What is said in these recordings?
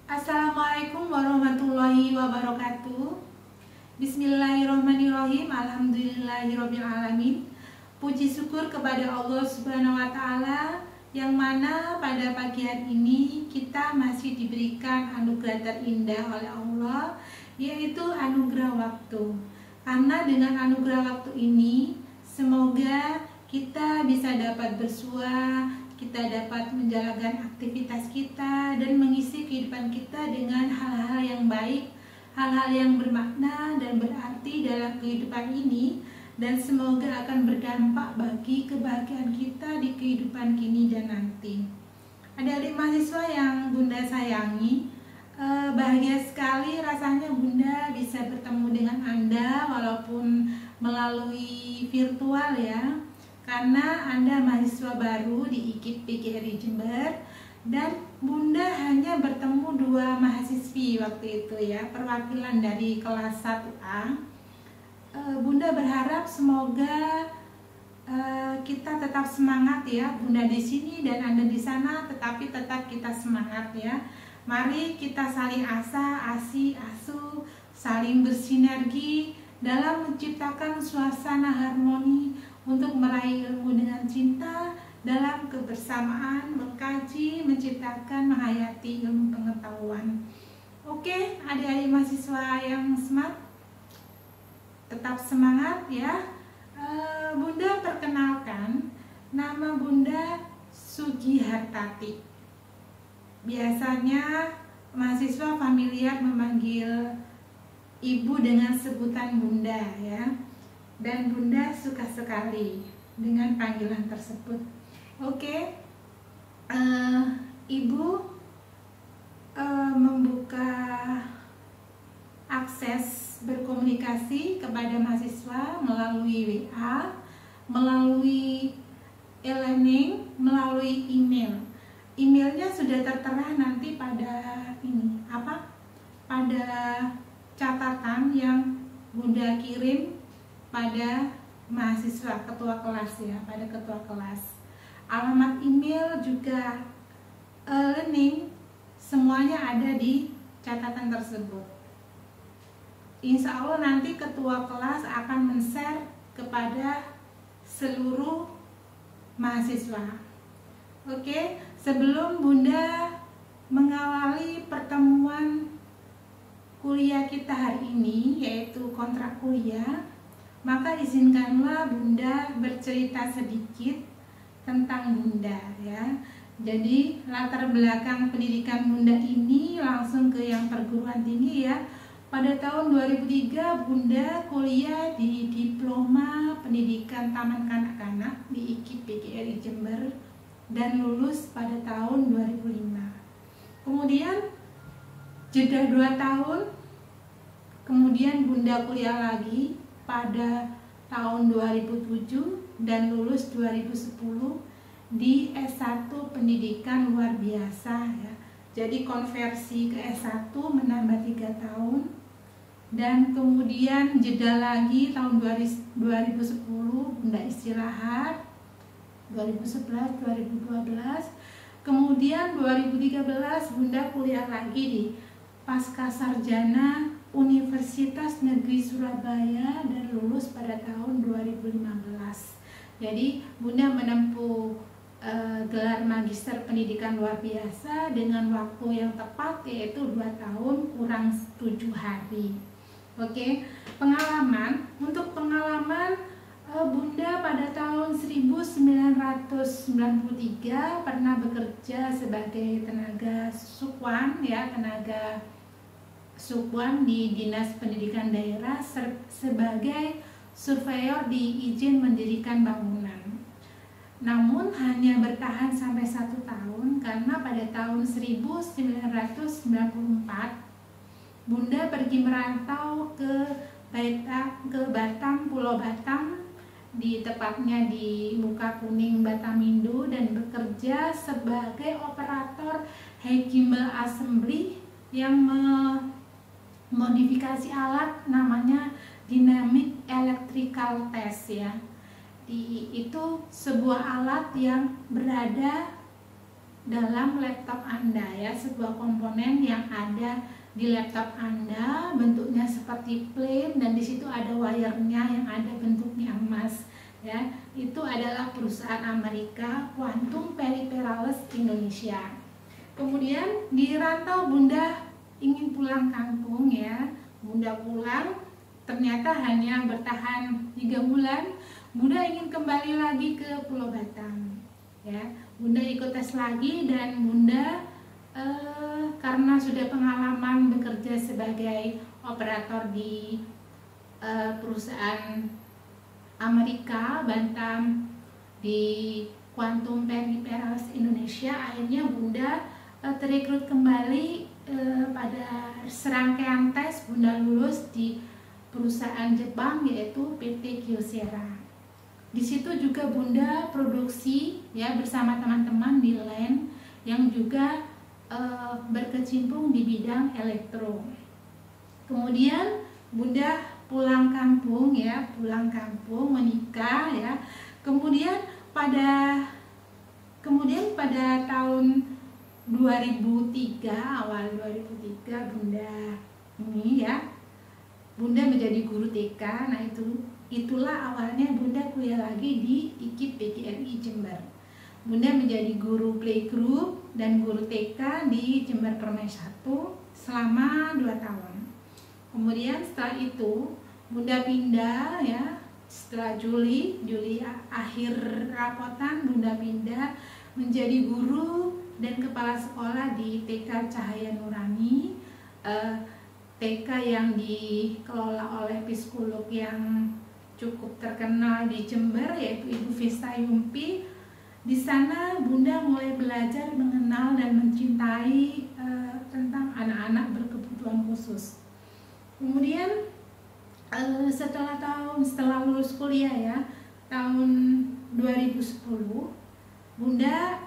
Assalamualaikum warahmatullahi wabarakatuh. Bismillahirrahmanirrahim. Alhamdulillahirrahmanirrahim. Puji syukur kepada Allah Subhanahu wa Ta'ala, yang mana pada pagi hari ini kita masih diberikan anugerah terindah oleh Allah, yaitu anugerah waktu. Karena dengan anugerah waktu ini, semoga kita bisa dapat bersua, kita dapat menjalankan aktivitas kita dan mengisi kehidupan kita dengan hal-hal yang baik, hal-hal yang bermakna dan berarti dalam kehidupan ini, dan semoga akan berdampak bagi kebahagiaan kita di kehidupan kini dan nanti. Adik-adik mahasiswa yang Bunda sayangi, bahagia sekali rasanya Bunda bisa bertemu dengan Anda walaupun melalui virtual ya, karena Anda mahasiswa baru di IKIP PGRI Jember, dan Bunda hanya bertemu 2 mahasiswi waktu itu ya, perwakilan dari kelas 1A. Bunda berharap semoga kita tetap semangat ya, Bunda di sini dan Anda di sana, tetapi tetap kita semangat ya. Mari kita saling asi, asuh, saling bersinergi dalam menciptakan suasana harmoni untuk meraih ilmu dengan cinta dalam kebersamaan, mengkaji, menciptakan, menghayati ilmu pengetahuan. Oke, adik-adik mahasiswa yang smart, tetap semangat ya. Bunda perkenalkan, nama Bunda Sugihartati. Biasanya mahasiswa familiar memanggil ibu dengan sebutan Bunda ya, dan Bunda suka sekali dengan panggilan tersebut. Oke, Ibu membuka akses berkomunikasi kepada mahasiswa melalui WA, melalui e-learning, melalui email. Emailnya sudah tertera nanti pada pada catatan yang Bunda kirim pada mahasiswa ketua kelas ya, pada ketua kelas. Alamat email juga learning semuanya ada di catatan tersebut. Insya Allah nanti ketua kelas akan men-share kepada seluruh mahasiswa. Oke, sebelum Bunda mengawali pertemuan kuliah kita hari ini, yaitu kontrak kuliah, maka izinkanlah Bunda bercerita sedikit tentang Bunda ya. Jadi latar belakang pendidikan Bunda ini langsung ke yang perguruan tinggi ya. Pada tahun 2003 Bunda kuliah di Diploma Pendidikan Taman Kanak-kanak di IKIP PGRI Jember dan lulus pada tahun 2005. Kemudian jeda 2 tahun, kemudian Bunda kuliah lagi pada tahun 2007 dan lulus 2010 di S1 Pendidikan Luar Biasa ya. Jadi konversi ke S1 menambah 3 tahun, dan kemudian jeda lagi tahun 2010 Bunda istirahat, 2011 2012, kemudian 2013 Bunda kuliah lagi di Pasca Sarjana Universitas Negeri Surabaya dan lulus pada tahun 2015. Jadi Bunda menempuh gelar Magister Pendidikan Luar Biasa dengan waktu yang tepat, yaitu 2 tahun kurang 7 hari. Oke, pengalaman. Untuk pengalaman, Bunda pada tahun 1993 pernah bekerja sebagai tenaga sukwan ya, tenaga sukwan di Dinas Pendidikan Daerah sebagai surveyor di izin mendirikan bangunan. Namun hanya bertahan sampai 1 tahun karena pada tahun 1994 Bunda pergi merantau ke Batam, Pulau Batam, tepatnya di Muka Kuning, Batamindo, dan bekerja sebagai operator high gimbal assembly yang memodifikasi alat namanya dynamic electrical test ya. Itu sebuah alat yang berada dalam laptop Anda ya, sebuah komponen yang ada di laptop Anda, bentuknya seperti plane dan di situ ada wire-nya yang ada bentuknya emas ya. Itu adalah perusahaan Amerika, Quantum Peripherals Indonesia. Kemudian di rantau Bunda ingin pulang kampung ya, Bunda pulang ternyata hanya bertahan 3 bulan, Bunda ingin kembali lagi ke Pulau Batam ya. Bunda ikut tes lagi dan Bunda karena sudah pengalaman bekerja sebagai operator di perusahaan Amerika Bantam di Quantum Peripherals Indonesia, akhirnya Bunda terekrut kembali pada serangkaian tes. Bunda lulus di perusahaan Jepang yaitu PT Kyocera. Di situ juga Bunda produksi ya bersama teman-teman di LAN yang juga berkecimpung di bidang elektro. Kemudian Bunda pulang kampung ya, pulang kampung menikah ya. Kemudian pada tahun 2003, awal 2003 Bunda ini ya, Bunda menjadi guru TK. Nah itulah awalnya Bunda kuliah lagi di IKIP PGRI Jember. Bunda menjadi guru playgroup dan guru TK di Jember Permai 1 selama 2 tahun. Kemudian setelah itu Bunda pindah ya, setelah Juli akhir rapotan Bunda pindah menjadi guru dan kepala sekolah di TK Cahaya Nurani, TK yang dikelola oleh psikolog yang cukup terkenal di Jember yaitu Ibu Vista Yumpi. Di sana Bunda mulai belajar mengenal dan mencintai tentang anak-anak berkebutuhan khusus. Kemudian setelah lulus kuliah ya, tahun 2010 Bunda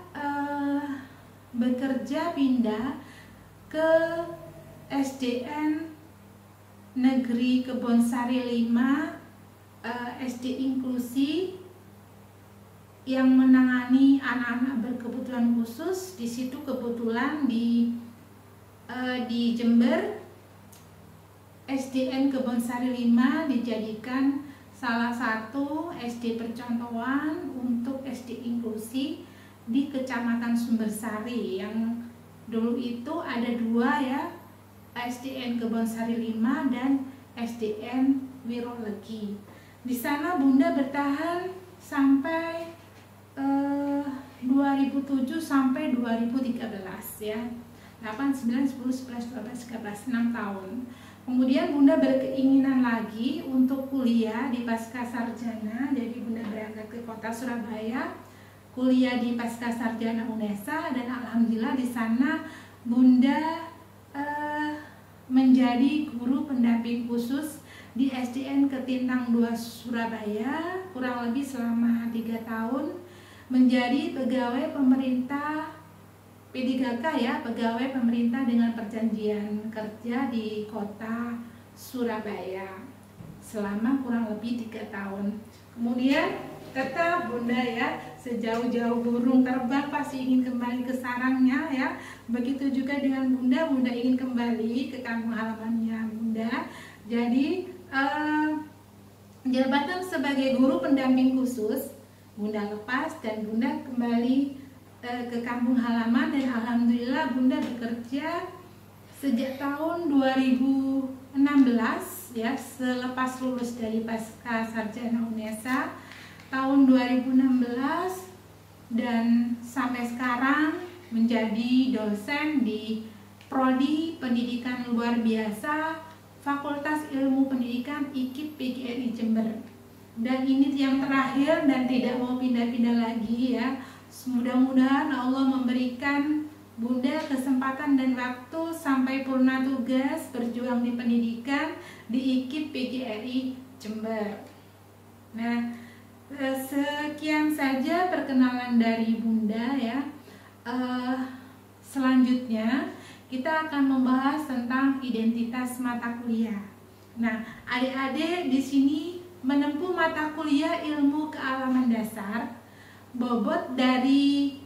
bekerja pindah ke SDN Negeri Kebonsari 5, SD inklusi yang menangani anak-anak berkebutuhan khusus. Di situ kebetulan di Jember SDN Kebonsari 5 dijadikan salah satu SD percontohan untuk SD inklusi di Kecamatan Sumbersari, yang dulu itu ada 2 ya, SDN Kebonsari 5 dan SDN Wirolegi. Di sana Bunda bertahan sampai 2007 sampai 2013 ya, 8, 9, 10, 11, 12, 13, 6 tahun. Kemudian Bunda berkeinginan lagi untuk kuliah di Pascasarjana, jadi Bunda berangkat ke kota Surabaya, kuliah di Pascasarjana UNESA, dan alhamdulillah di sana Bunda menjadi guru pendamping khusus di SDN Ketintang 2 Surabaya kurang lebih selama 3 tahun, menjadi pegawai pemerintah P3K ya, pegawai pemerintah dengan perjanjian kerja di kota Surabaya selama kurang lebih 3 tahun. Kemudian tetap Bunda ya, sejauh-jauh burung terbang pasti ingin kembali ke sarangnya ya. Begitu juga dengan Bunda ingin kembali ke kampung halamannya Bunda. Jadi jabatan sebagai guru pendamping khusus Bunda lepas dan Bunda kembali ke kampung halaman, dan alhamdulillah Bunda bekerja sejak tahun 2016 ya, selepas lulus dari Pascasarjana UNESA tahun 2016, dan sampai sekarang menjadi dosen di Prodi Pendidikan Luar Biasa Fakultas Ilmu Pendidikan IKIP PGRI Jember. Dan ini yang terakhir dan tidak mau pindah-pindah lagi ya. Mudah-mudahan Allah memberikan Bunda kesempatan dan waktu sampai purna tugas berjuang di pendidikan di IKIP PGRI Jember. Nah, sekian saja perkenalan dari Bunda ya. Selanjutnya kita akan membahas tentang identitas mata kuliah. Nah, adik-adik di sini menempuh mata kuliah ilmu kealaman dasar, bobot dari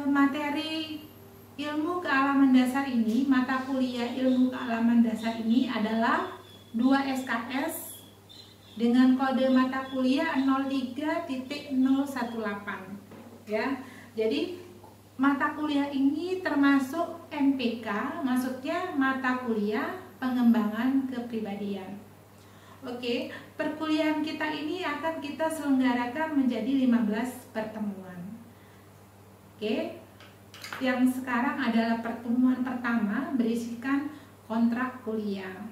materi ilmu kealaman dasar ini, mata kuliah ilmu kealaman dasar ini adalah 2 SKS dengan kode mata kuliah 03.018 ya. Jadi mata kuliah ini termasuk MPK, maksudnya mata kuliah pengembangan kepribadian. Oke, perkuliahan kita ini akan kita selenggarakan menjadi 15 pertemuan. Oke, yang sekarang adalah pertemuan pertama berisikan kontrak kuliah.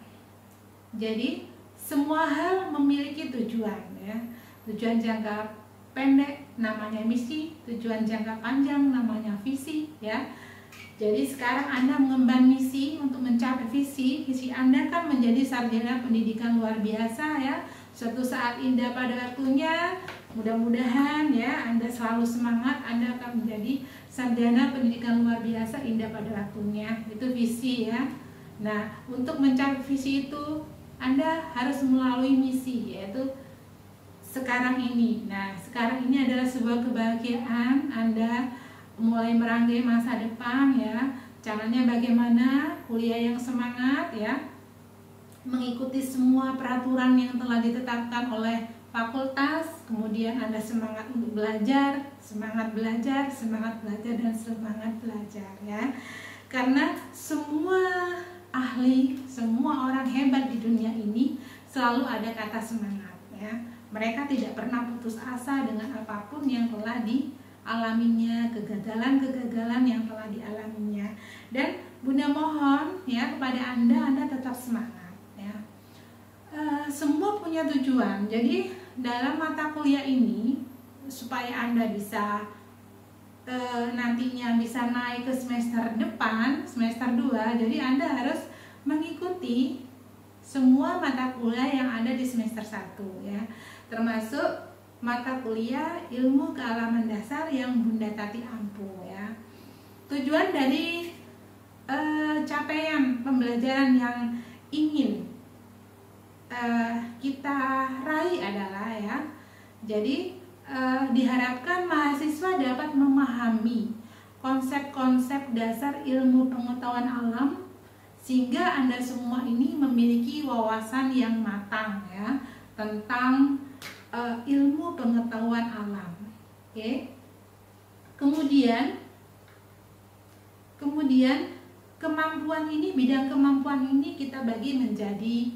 Jadi semua hal memiliki tujuan ya. Tujuan jangka pendek namanya misi, tujuan jangka panjang namanya visi ya. Jadi sekarang Anda mengemban misi untuk mencapai visi Anda kan menjadi sarjana pendidikan luar biasa ya. Suatu saat indah pada waktunya, mudah-mudahan ya Anda selalu semangat, Anda akan menjadi sarjana pendidikan luar biasa indah pada waktunya. Itu visi ya. Nah, untuk mencapai visi itu Anda harus melalui misi, yaitu sekarang ini. Nah, sekarang ini adalah sebuah kebahagiaan Anda mulai merangkai masa depan ya. Caranya bagaimana? Kuliah yang semangat ya, mengikuti semua peraturan yang telah ditetapkan oleh fakultas. Kemudian Anda semangat untuk belajar, semangat belajar, semangat belajar, dan semangat belajar ya. Karena semua ahli, semua orang hebat di dunia ini selalu ada kata semangat ya. Mereka tidak pernah putus asa dengan apapun yang telah dialaminya, kegagalan-kegagalan yang telah dialaminya. Dan Bunda mohon ya kepada Anda tetap semangat ya. Semua punya tujuan. Jadi dalam mata kuliah ini supaya Anda bisa nantinya bisa naik ke semester depan, semester 2, jadi Anda harus mengikuti semua mata kuliah yang ada di semester 1 ya, termasuk mata kuliah ilmu kealaman dasar yang Bunda Tati ampu ya. Tujuan dari capaian pembelajaran yang ingin kita raih adalah ya, jadi diharapkan mahasiswa dapat memahami konsep-konsep dasar ilmu pengetahuan alam sehingga Anda semua ini memiliki wawasan yang matang ya tentang ilmu pengetahuan alam. Oke. Kemudian kemampuan ini, bidang kemampuan ini kita bagi menjadi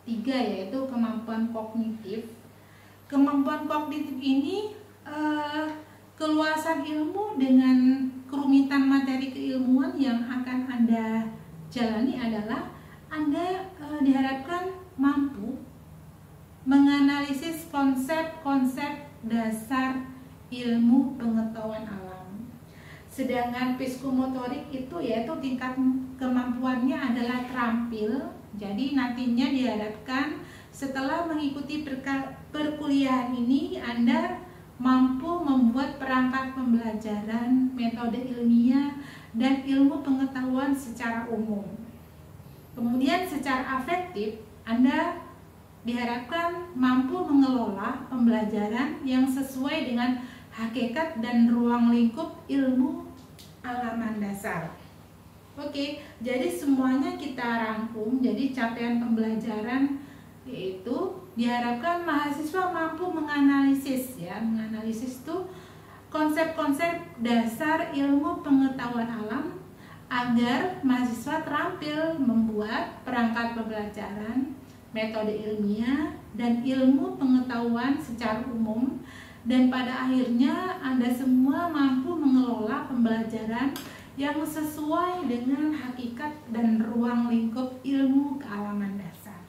3, yaitu kemampuan kognitif. Kemampuan kognitif ini keluasan ilmu dengan kerumitan materi keilmuan yang akan Anda jalani adalah Anda diharapkan mampu menganalisis konsep-konsep dasar ilmu pengetahuan alam. Sedangkan psikomotorik itu yaitu tingkat kemampuannya adalah terampil. Jadi nantinya diharapkan setelah mengikuti perkuliahan ini Anda mampu membuat perangkat pembelajaran, metode ilmiah, dan ilmu pengetahuan secara umum. Kemudian secara afektif Anda diharapkan mampu mengelola pembelajaran yang sesuai dengan hakikat dan ruang lingkup ilmu kealaman dasar. Oke, jadi semuanya kita rangkum. Jadi capaian pembelajaran yaitu diharapkan mahasiswa mampu menganalisis ya, menganalisis itu konsep-konsep dasar ilmu pengetahuan alam agar mahasiswa terampil membuat perangkat pembelajaran, metode ilmiah, dan ilmu pengetahuan secara umum, dan pada akhirnya Anda semua mampu mengelola pembelajaran yang sesuai dengan hakikat dan ruang lingkup ilmu kealaman dasar.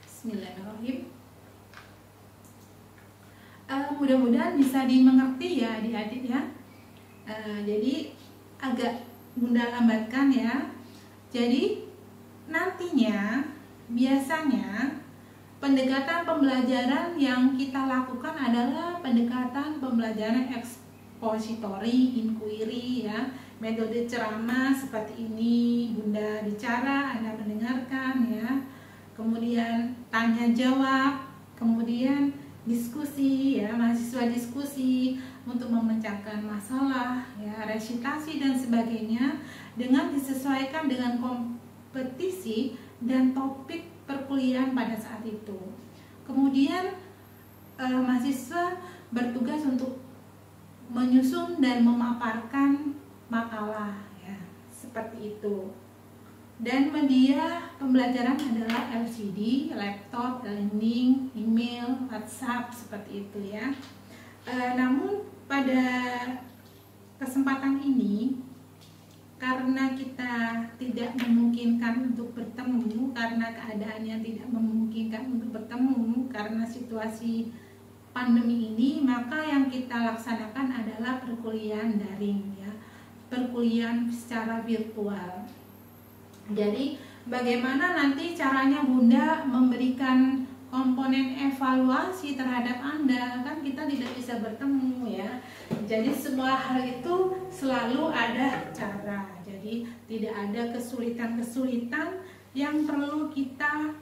Bismillahirrahmanirrahim. Mudah-mudahan bisa dimengerti ya adik-adik ya. Jadi agak Bunda lambatkan ya. Jadi nantinya biasanya pendekatan pembelajaran yang kita lakukan adalah pendekatan pembelajaran ekspositori, inquiry ya. Metode ceramah seperti ini, Bunda bicara, Anda mendengarkan ya. Kemudian tanya jawab, kemudian diskusi ya, mahasiswa diskusi, untuk memecahkan masalah, ya, resitasi dan sebagainya, dengan disesuaikan dengan kompetisi dan topik perkuliahan pada saat itu. Kemudian mahasiswa bertugas untuk menyusun dan memaparkan makalah, ya, seperti itu. Dan media pembelajaran adalah LCD, laptop, learning, email, WhatsApp, seperti itu ya. Namun pada kesempatan ini, karena kita tidak memungkinkan untuk bertemu, karena keadaannya tidak memungkinkan untuk bertemu, karena situasi pandemi ini, maka yang kita laksanakan adalah perkuliahan daring, ya, perkuliahan secara virtual. Jadi bagaimana nanti caranya Bunda memberikan komponen evaluasi terhadap Anda, kan kita tidak bisa bertemu, ya. Jadi semua hal itu selalu ada cara. Jadi tidak ada kesulitan-kesulitan yang perlu kita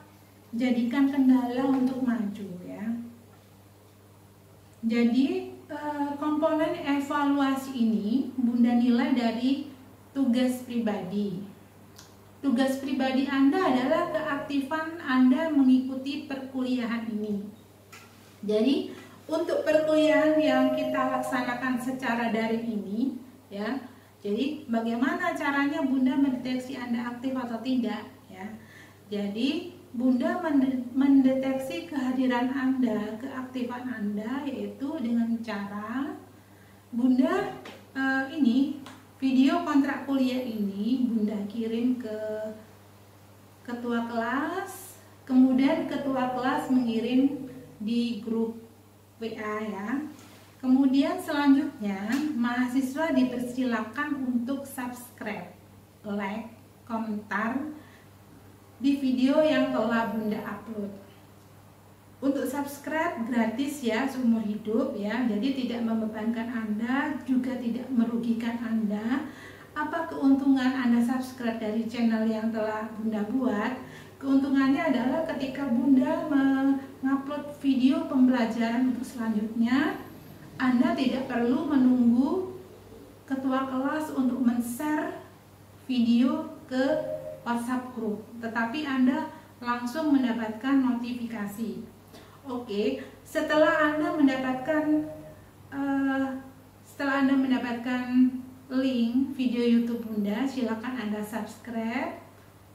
jadikan kendala untuk maju, ya. Jadi komponen evaluasi ini Bunda nilai dari tugas pribadi. Tugas pribadi Anda adalah keaktifan Anda mengikuti perkuliahan ini. Jadi untuk perkuliahan yang kita laksanakan secara daring ini, ya. Jadi bagaimana caranya Bunda mendeteksi Anda aktif atau tidak, ya. Jadi Bunda mendeteksi kehadiran Anda, keaktifan Anda, yaitu dengan cara Bunda ini video kontrak kuliah ini Bunda kirim ke ketua kelas, kemudian ketua kelas mengirim di grup WA, ya. Kemudian selanjutnya mahasiswa dipersilakan untuk subscribe, like, komentar di video yang telah Bunda upload. Untuk subscribe gratis, ya, seumur hidup, ya. Jadi tidak membebankan Anda, juga tidak merugikan Anda. Apa keuntungan Anda subscribe dari channel yang telah Bunda buat? Keuntungannya adalah ketika Bunda mengupload video pembelajaran untuk selanjutnya, Anda tidak perlu menunggu ketua kelas untuk men-share video ke WhatsApp group, tetapi Anda langsung mendapatkan notifikasi. Oke, setelah Anda mendapatkan link video YouTube Bunda, silakan Anda subscribe,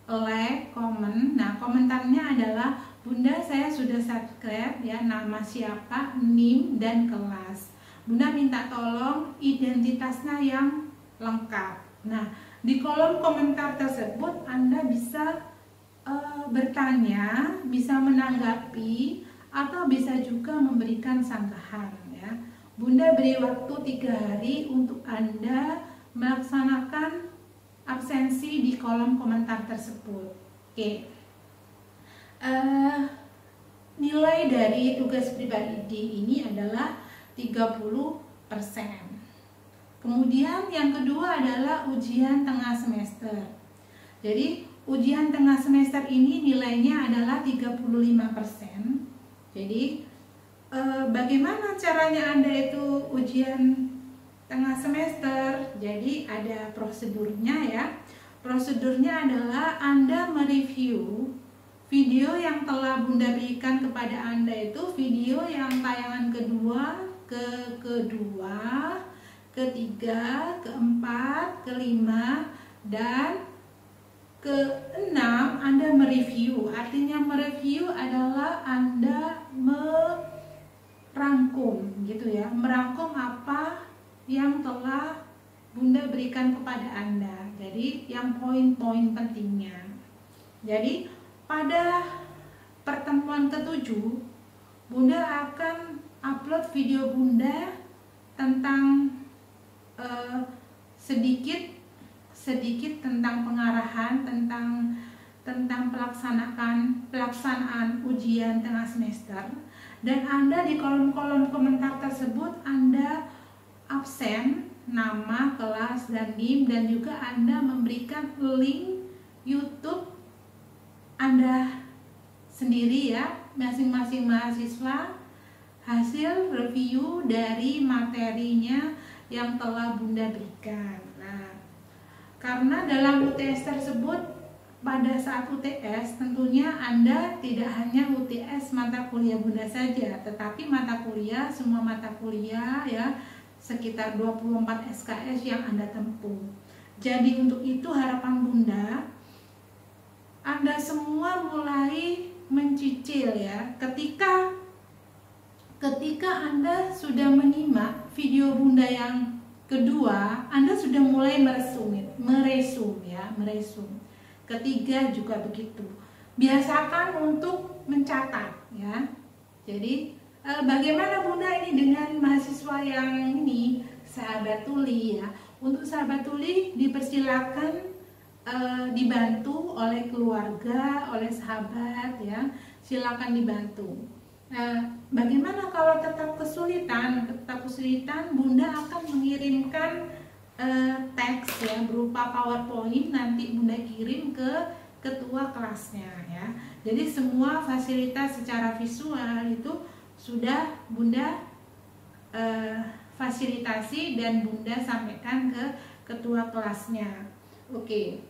like, komen. Nah, komentarnya adalah Bunda, saya sudah subscribe, ya, nama siapa, NIM, dan kelas. Bunda minta tolong identitasnya yang lengkap. Nah, di kolom komentar tersebut Anda bisa bertanya, bisa menanggapi, atau bisa juga memberikan sanggahan, ya. Bunda beri waktu 3 hari untuk Anda melaksanakan absensi di kolom komentar tersebut. Oke. Nilai dari tugas pribadi ini adalah 30%. Kemudian yang kedua adalah ujian tengah semester. Jadi ujian tengah semester ini nilainya adalah 35%. Jadi bagaimana caranya Anda itu ujian tengah semester? Jadi ada prosedurnya, ya. Prosedurnya adalah Anda mereview video yang telah Bunda berikan kepada Anda, itu video yang tayangan kedua, ketiga, keempat, kelima, dan keenam. Anda mereview. Artinya mereview adalah Anda merangkum, gitu ya, merangkum apa yang telah Bunda berikan kepada Anda. Jadi yang poin-poin pentingnya. Jadi pada pertemuan ke-7 Bunda akan upload video Bunda tentang sedikit tentang pengarahan, tentang pelaksanaan ujian tengah semester. Dan Anda di kolom-kolom komentar tersebut Anda absen nama, kelas, dan NIM, dan juga Anda memberikan link YouTube Anda sendiri, ya. Masing-masing mahasiswa hasil review dari materinya yang telah Bunda berikan. Nah, karena dalam UTS tersebut, pada saat UTS tentunya Anda tidak hanya UTS mata kuliah Bunda saja, tetapi mata kuliah, semua mata kuliah ya, sekitar 24 SKS yang Anda tempuh. Jadi untuk itu harapan Bunda, Anda semua mulai mencicil ya, ketika Anda sudah menyimak video Bunda yang kedua, Anda sudah mulai meresum. Ketiga juga begitu. Biasakan untuk mencatat ya. Jadi bagaimana Bunda ini dengan mahasiswa yang ini, sahabat tuli ya. Untuk sahabat tuli dipersilakan dibantu oleh keluarga, oleh sahabat ya. Silakan dibantu. Nah, bagaimana kalau tetap kesulitan? Bunda akan mengirimkan teks ya berupa PowerPoint, nanti Bunda kirim ke ketua kelasnya ya. Jadi semua fasilitas secara visual itu sudah Bunda fasilitasi dan Bunda sampaikan ke ketua kelasnya. Oke.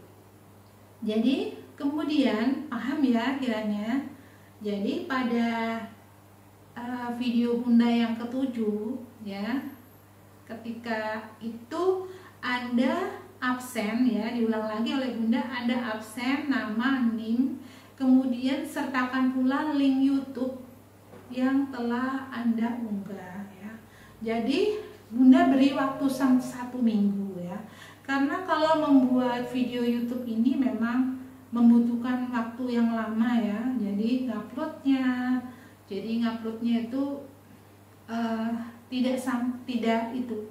Jadi kemudian paham ya kiranya. Jadi pada video Bunda yang ketujuh ya, ketika itu Anda absen ya, diulang lagi oleh Bunda, Anda absen, nama, NIM, kemudian sertakan pula link YouTube yang telah Anda unggah ya. Jadi Bunda beri waktu 1 minggu ya, karena kalau membuat video YouTube ini memang membutuhkan waktu yang lama ya. Jadi nguploadnya itu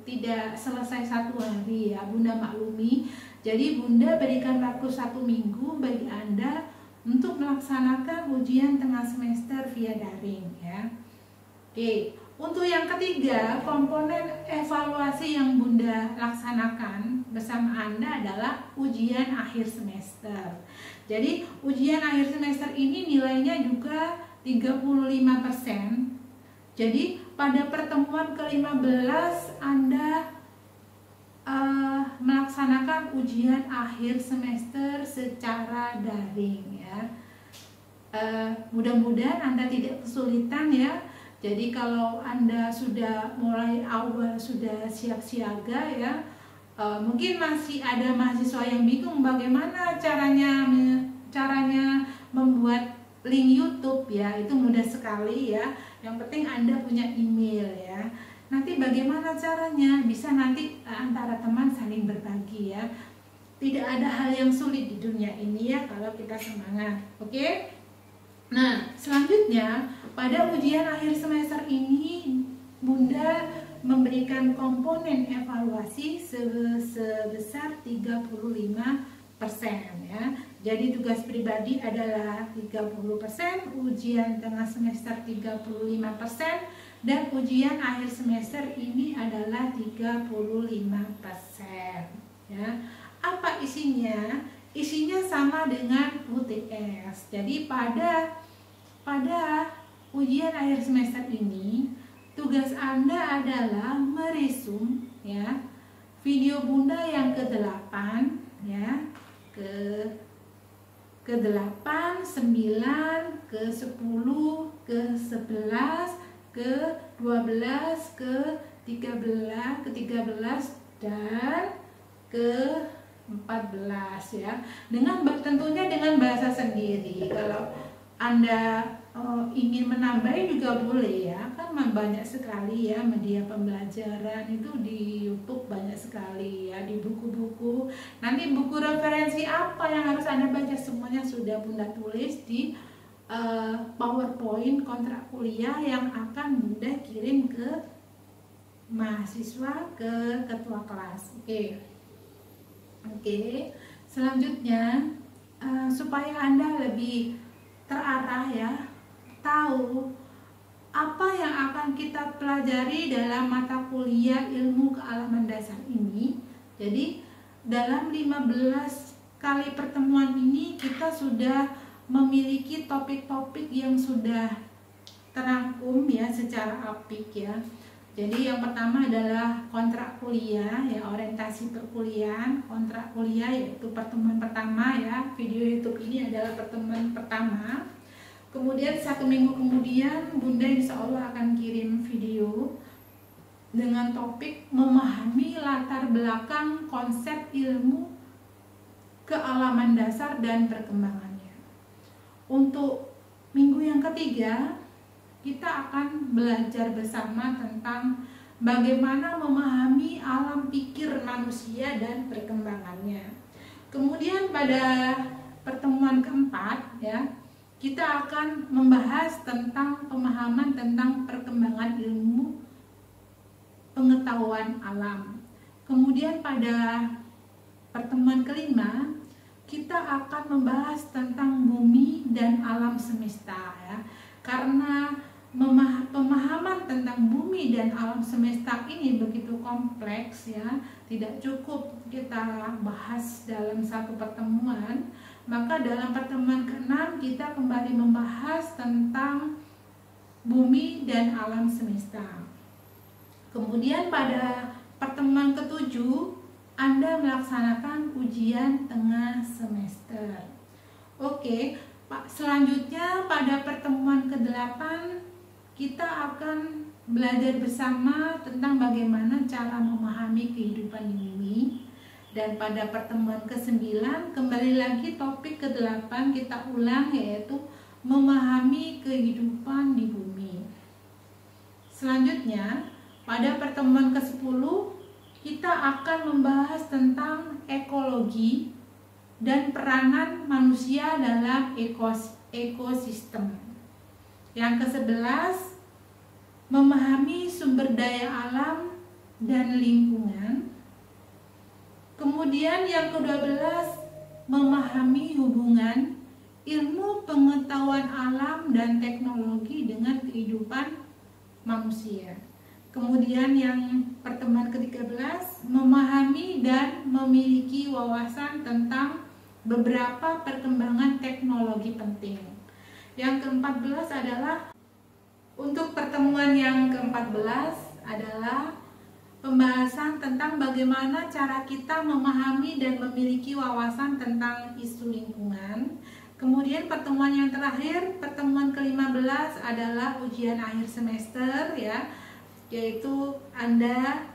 tidak selesai 1 hari ya, Bunda maklumi. Jadi Bunda berikan waktu 1 minggu bagi Anda untuk melaksanakan ujian tengah semester via daring ya. Oke, untuk yang ketiga, komponen evaluasi yang Bunda laksanakan bersama Anda adalah ujian akhir semester. Jadi ujian akhir semester ini nilainya juga 35%. Jadi pada pertemuan ke-15 Anda melaksanakan ujian akhir semester secara daring ya. Mudah-mudahan Anda tidak kesulitan ya. Jadi kalau Anda sudah mulai awal sudah siap siaga ya, mungkin masih ada mahasiswa yang bingung bagaimana caranya membuat link YouTube ya. Itu mudah sekali ya. Yang penting Anda punya email ya. Nanti bagaimana caranya? Bisa nanti antara teman saling berbagi ya. Tidak ada hal yang sulit di dunia ini ya kalau kita semangat. Oke? Nah, selanjutnya pada ujian akhir semester ini Bunda memberikan komponen evaluasi sebesar 35% ya. Jadi tugas pribadi adalah 30%, ujian tengah semester 35%, dan ujian akhir semester ini adalah 35% ya. Apa isinya? Isinya sama dengan UTS. Jadi pada ujian akhir semester ini tugas Anda adalah meresum ya video Bunda yang ke-8 ya, ke-8, 9, ke-10, ke-11, ke-12, ke-13, dan ke-14 ya. Tentunya dengan bahasa sendiri. Kalau Anda ingin menambahin juga boleh ya, kan banyak sekali ya media pembelajaran itu di YouTube, banyak sekali ya, di buku-buku. Nanti buku referensi apa yang harus Anda baca semuanya sudah Bunda tulis di PowerPoint kontrak kuliah yang akan Bunda kirim ke mahasiswa, ke ketua kelas. Oke. Selanjutnya supaya Anda lebih terarah ya, tahu apa yang akan kita pelajari dalam mata kuliah ilmu kealaman dasar ini. Jadi dalam 15 kali pertemuan ini kita sudah memiliki topik-topik yang sudah terangkum ya secara apik ya. Jadi yang pertama adalah kontrak kuliah ya, orientasi perkuliahan. Kontrak kuliah yaitu pertemuan pertama ya. Video YouTube ini adalah pertemuan pertama. Kemudian 1 minggu kemudian Bunda insya Allah akan kirim video dengan topik memahami latar belakang konsep ilmu kealaman dasar dan perkembangannya. Untuk minggu yang ketiga kita akan belajar bersama tentang bagaimana memahami alam pikir manusia dan perkembangannya. Kemudian pada pertemuan keempat ya, kita akan membahas tentang pemahaman tentang perkembangan ilmu pengetahuan alam. Kemudian pada pertemuan kelima kita akan membahas tentang bumi dan alam semesta ya. Karena pemahaman tentang bumi dan alam semesta ini begitu kompleks ya, tidak cukup kita bahas dalam satu pertemuan. Maka dalam pertemuan ke-6 kita kembali membahas tentang bumi dan alam semesta. Kemudian pada pertemuan ke-7 Anda melaksanakan ujian tengah semester. Oke, Pak, selanjutnya pada pertemuan ke-8 kita akan belajar bersama tentang bagaimana cara memahami kehidupan di bumi. Dan pada pertemuan ke-9 kembali lagi topik ke-8 kita ulang, yaitu memahami kehidupan di bumi. Selanjutnya pada pertemuan ke-10 kita akan membahas tentang ekologi dan peranan manusia dalam ekosistem. Yang ke-11 memahami sumber daya alam dan lingkungan. Kemudian yang ke-12 memahami hubungan ilmu pengetahuan alam dan teknologi dengan kehidupan manusia. Kemudian yang pertemuan ke-13 memahami dan memiliki wawasan tentang beberapa perkembangan teknologi penting. Yang ke-14 adalah untuk pertemuan yang ke-14 adalah pembahasan tentang bagaimana cara kita memahami dan memiliki wawasan tentang isu lingkungan. Kemudian pertemuan yang terakhir, pertemuan ke-15 adalah ujian akhir semester ya, yaitu Anda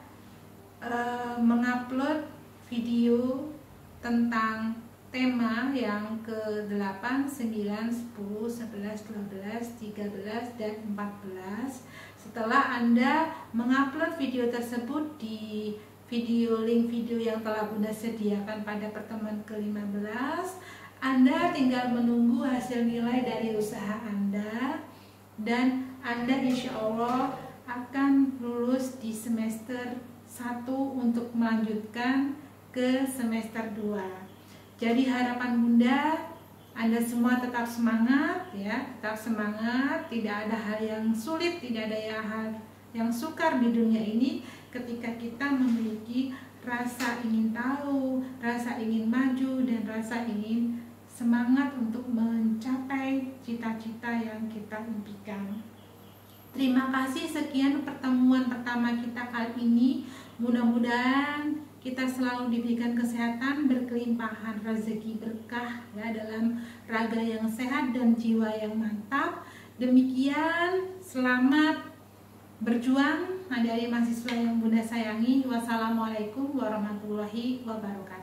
mengupload video tentang tema yang ke-8, 9, 10, 11, 12, 13, dan 14. Setelah Anda mengupload video tersebut di link video yang telah Bunda sediakan pada pertemuan ke-15, Anda tinggal menunggu hasil nilai dari usaha Anda, dan Anda insya Allah akan lulus di semester 1 untuk melanjutkan ke semester 2. Jadi harapan Bunda, Anda semua tetap semangat ya, tetap semangat. Tidak ada hal yang sulit, tidak ada hal yang sukar di dunia ini ketika kita memiliki rasa ingin tahu, rasa ingin maju, dan rasa ingin semangat untuk mencapai cita-cita yang kita impikan. Terima kasih, sekian pertemuan pertama kita kali ini. Mudah-mudahan kita selalu diberikan kesehatan, berkelimpahan rezeki berkah ya, dalam raga yang sehat dan jiwa yang mantap. Demikian, selamat berjuang adik-adik mahasiswa yang Bunda sayangi. Wassalamualaikum warahmatullahi wabarakatuh.